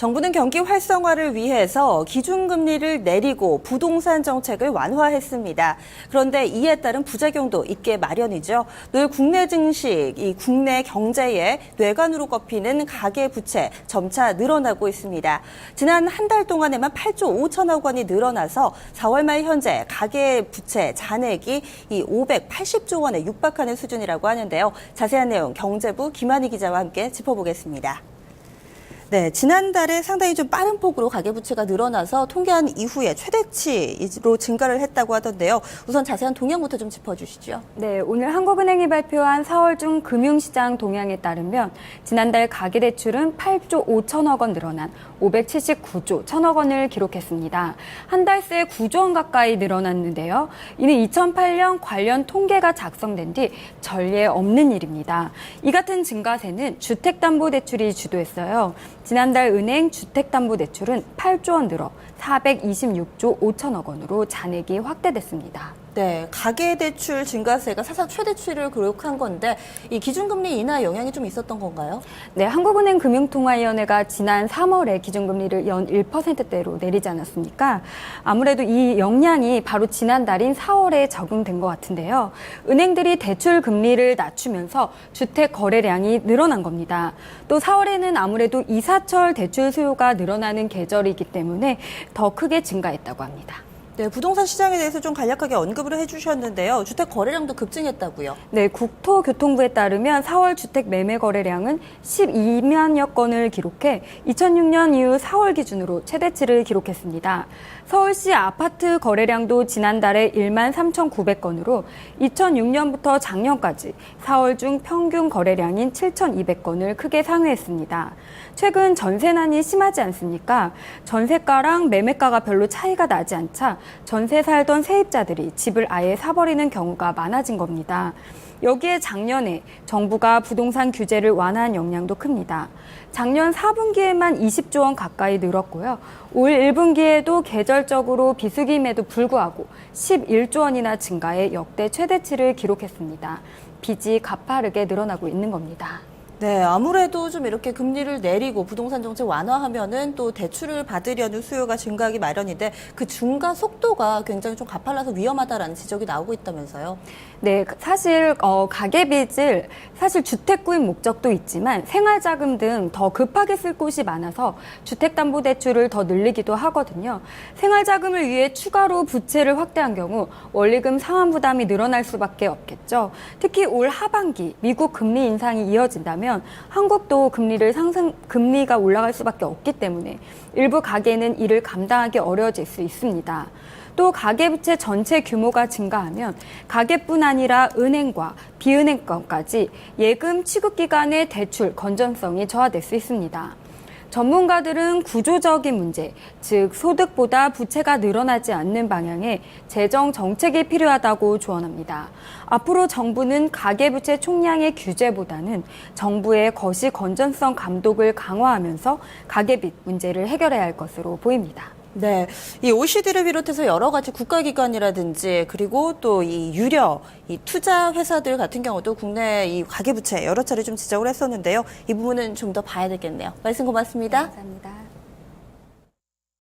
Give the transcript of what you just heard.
정부는 경기 활성화를 위해서 기준금리를 내리고 부동산 정책을 완화했습니다. 그런데 이에 따른 부작용도 있게 마련이죠. 늘 국내 증시, 이 국내 경제의 뇌관으로 꼽히는 가계부채 점차 늘어나고 있습니다. 지난 한 달 동안에만 8조 5천억 원이 늘어나서 4월 말 현재 가계부채 잔액이 이 580조 원에 육박하는 수준이라고 하는데요. 자세한 내용 경제부 김한희 기자와 함께 짚어보겠습니다. 네, 지난달에 상당히 좀 빠른 폭으로 가계부채가 늘어나서 통계한 이후에 최대치로 증가를 했다고 하던데요. 우선 자세한 동향부터 좀 짚어주시죠. 네, 오늘 한국은행이 발표한 4월 중 금융시장 동향에 따르면 지난달 가계대출은 8조 5천억 원 늘어난 579조 1천억 원을 기록했습니다. 한 달 새 9조 원 가까이 늘어났는데요. 이는 2008년 관련 통계가 작성된 뒤 전례 없는 일입니다. 이 같은 증가세는 주택담보대출이 주도했어요. 지난달 은행 주택담보대출은 8조 원 늘어 426조 5천억 원으로 잔액이 확대됐습니다. 네, 가계대출 증가세가 사상 최대치를 기록한 건데 이 기준금리 인하 영향이 좀 있었던 건가요? 네, 한국은행 금융통화위원회가 지난 3월에 기준금리를 연 1%대로 내리지 않았습니까? 아무래도 이 영향이 바로 지난달인 4월에 적용된 것 같은데요. 은행들이 대출 금리를 낮추면서 주택 거래량이 늘어난 겁니다. 또 4월에는 아무래도 이사철 대출 수요가 늘어나는 계절이기 때문에 더 크게 증가했다고 합니다. 네, 부동산 시장에 대해서 좀 간략하게 언급을 해주셨는데요. 주택 거래량도 급증했다고요. 네, 국토교통부에 따르면 4월 주택 매매 거래량은 12만여 건을 기록해 2006년 이후 4월 기준으로 최대치를 기록했습니다. 서울시 아파트 거래량도 지난달에 1만 3,900건으로 2006년부터 작년까지 4월 중 평균 거래량인 7,200건을 크게 상회했습니다. 최근 전세난이 심하지 않습니까? 전세가랑 매매가가 별로 차이가 나지 않자 전세 살던 세입자들이 집을 아예 사버리는 경우가 많아진 겁니다. 여기에 작년에 정부가 부동산 규제를 완화한 영향도 큽니다. 작년 4분기에만 20조 원 가까이 늘었고요. 올 1분기에도 계절적으로 비수기임에도 불구하고 11조 원이나 증가해 역대 최대치를 기록했습니다. 빚이 가파르게 늘어나고 있는 겁니다. 네, 아무래도 좀 이렇게 금리를 내리고 부동산 정책 완화하면은 또 대출을 받으려는 수요가 증가하기 마련인데 그 증가 속도가 굉장히 좀 가팔라서 위험하다라는 지적이 나오고 있다면서요. 네, 사실 가계빚을 사실 주택 구입 목적도 있지만 생활자금 등 더 급하게 쓸 곳이 많아서 주택담보대출을 더 늘리기도 하거든요. 생활자금을 위해 추가로 부채를 확대한 경우 원리금 상환 부담이 늘어날 수밖에 없겠죠. 특히 올 하반기 미국 금리 인상이 이어진다면 한국도 금리가 올라갈 수밖에 없기 때문에 일부 가계는 이를 감당하기 어려워질 수 있습니다. 또 가계부채 전체 규모가 증가하면 가계뿐 아니라 은행과 비은행권까지 예금 취급기관의 대출 건전성이 저하될 수 있습니다. 전문가들은 구조적인 문제, 즉 소득보다 부채가 늘어나지 않는 방향의 재정 정책이 필요하다고 조언합니다. 앞으로 정부는 가계부채 총량의 규제보다는 정부의 거시 건전성 감독을 강화하면서 가계빚 문제를 해결해야 할 것으로 보입니다. 네, 이 OECD를 비롯해서 여러 가지 국가기관이라든지 그리고 또 이 유료, 이 투자 회사들 같은 경우도 국내 이 가계부채 여러 차례 좀 지적을 했었는데요. 이 부분은 좀 더 봐야 되겠네요. 말씀 고맙습니다. 감사합니다.